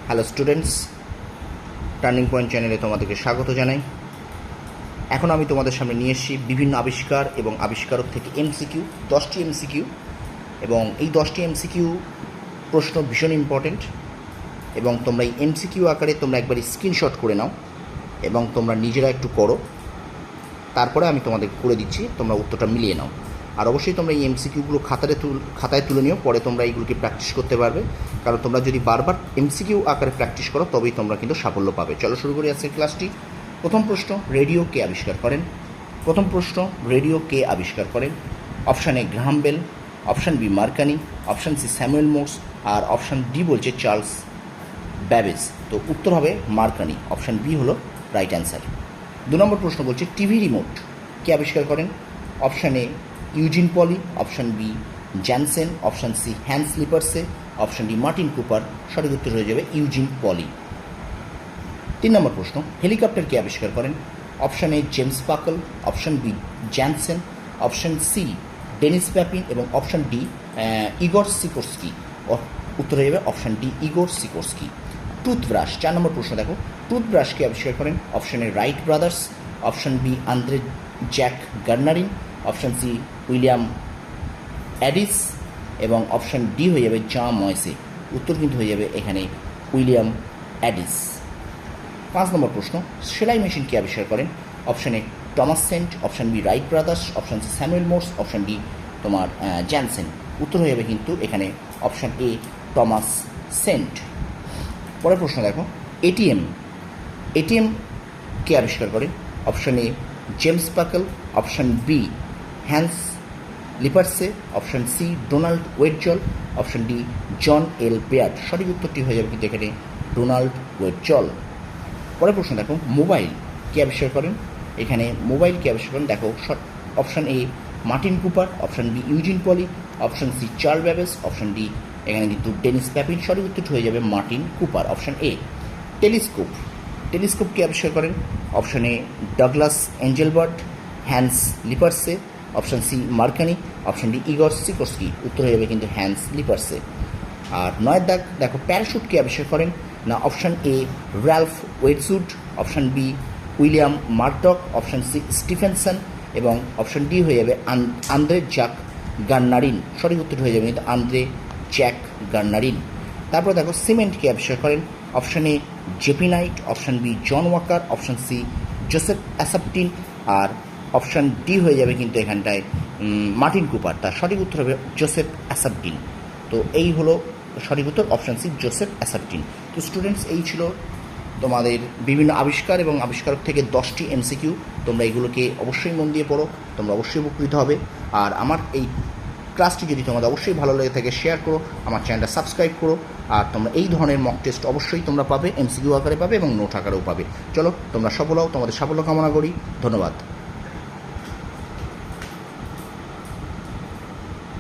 Hello students, turning point চ্যানেলে তোমাদেরকে স্বাগত জানাই। এখন আমি তোমাদের সামনে নিয়ে এসেছি বিভিন্ন আবিষ্কার এবং আবিষ্কারক থেকে এমসিকিউ, 10টি এমসিকিউ, এবং এই 10টি এমসিকিউ প্রশ্ন ভীষণ ইম্পর্টেন্ট, এবং তোমরা এই এমসিকিউ আকারে তোমরা একবার স্ক্রিনশট করে নাও এবং তোমরা নিজেরা একটু করো, তারপরে আমি তোমাদের করে দিচ্ছি, তোমরা উত্তরটা মিলিয়ে নাও। আর অবশ্যই তোমরা এই এমসিকিউগুলো খাতায় তুলে নিও, পরে তোমরা এইগুলোকে প্র্যাকটিস করতে পারবে, কারণ তোমরা যদি বারবার এমসিকিউ আকারে প্র্যাকটিস করো তবেই তোমরা কিন্তু সাফল্য পাবে। চলো শুরু করি আজকের ক্লাসটি। প্রথম প্রশ্ন, রেডিও কে আবিষ্কার করেন? প্রথম প্রশ্ন, রেডিও কে আবিষ্কার করেন? Option A Graham Bell, option B Marconi, option C Samuel Morse, আর অপশান ডি বলছে চার্লস ব্যাবেজ। তো উত্তর হবে মার্কানি, অপশান বি হলো রাইট অ্যান্সার। 2 নম্বর প্রশ্ন বলছে টিভি রিমোট কে আবিষ্কার করেন? Option A Eugene Polley, option B Jansen, option C Hans Lippershey, option D Martin Cooper. সঠিক উত্তর হয়ে যাবে ইউজিন পলি। 3 নম্বর প্রশ্ন, হেলিকপ্টার কে আবিষ্কার করেন? Option A James Puckle, option B Jansen, option C Denis Papin এবং অপশান ডি ইগর সিকোরস্কি। উত্তর হয়ে যাবে option D Igor Sikorsky. Toothbrush, 4 নম্বর প্রশ্ন দেখো, টুথব্রাশ কে আবিষ্কার করেন? Option A Wright Brothers, option B Andre Jacques Garnerin, option C William Addis এবং অপশান ডি হয়ে যাবে জাঁ ময়েসে। উত্তর কিন্তু হয়ে যাবে এখানে উইলিয়াম অ্যাডিস। 5 নম্বর প্রশ্ন, সেলাই মেশিন কে আবিষ্কার করেন? Option A Thomas Saint, option B Wright Brothers, option C Samuel Morse, option D তোমার জ্যানসেন। উত্তর হয়ে যাবে কিন্তু এখানে অপশান এ টমাস সেন্ট। পরের প্রশ্ন দেখো, এটিএম কে আবিষ্কার করেন? Option A James Puckle, option B Hans Lippershey, option C Donald Wetzel, option D John L Baird. সঠিক উত্তরটি হয়ে যাবে কিন্তু এখানে ডোনাল্ড ওয়েটজল। পরের প্রশ্ন দেখো, মোবাইল কে আবিষ্কার করেন? এখানে মোবাইল কে আবিষ্কার করেন দেখো, option A Martin Cooper, option B Eugene Polley, option C Charles Babbage, option D এখানে কিন্তু ডেনিস প্যাপিন। সঠিক উত্তরটি হয়ে যাবে Martin Cooper, option A. Telescope কে আবিষ্কার করেন? Option A Douglas Engelbart, Hans Lippershey, option C Marconi, option D Igor Sikorsky. উত্তর হয়ে যাবে কিন্তু হ্যান্স লিপারসে। আর 9 দাগ দেখো, প্যারাশুট কে আবিষ্কার করেন? না option A Ralph Wedgwood, option B William Murdoch, option C Stephenson এবং অপশান ডি হয়ে যাবে আন্দ্রে জ্যাক গার্নারিন। সঠিক উত্তর হয়ে যাবে কিন্তু আন্দ্রে জ্যাক গার্নারিন। তারপর দেখো, সিমেন্ট কে আবিষ্কার করেন? Option A JP Knight, option B John Walker, option C Joseph Aspdin আর অপশান ডি হয়ে যাবে কিন্তু এখানটায় মার্টিন কুপার। তার সঠিক উত্তর হবে জোসেফ অ্যাসাপটিন। তো এই হলো সঠিক উত্তর, অপশান সি জোসেফ অ্যাসাপটিন। তো স্টুডেন্টস, এই ছিল তোমাদের বিভিন্ন আবিষ্কার এবং আবিষ্কারক থেকে 10টি এমসিকিউ। তোমরা এগুলোকে অবশ্যই মন দিয়ে পড়ো, তোমরা অবশ্যই উপকৃত হবে। আর আমার এই ক্লাসটি যদি তোমাদের অবশ্যই ভালো লেগে থাকে শেয়ার করো, আমার চ্যানেলটা সাবস্ক্রাইব করো। আর তোমরা এই ধরনের মক টেস্ট অবশ্যই তোমরা পাবে, এমসিকিউ আকারে পাবে এবং নোট আকারেও পাবে। চলো তোমরা সফল হও, তোমাদের সাফল্য কামনা করি। ধন্যবাদ।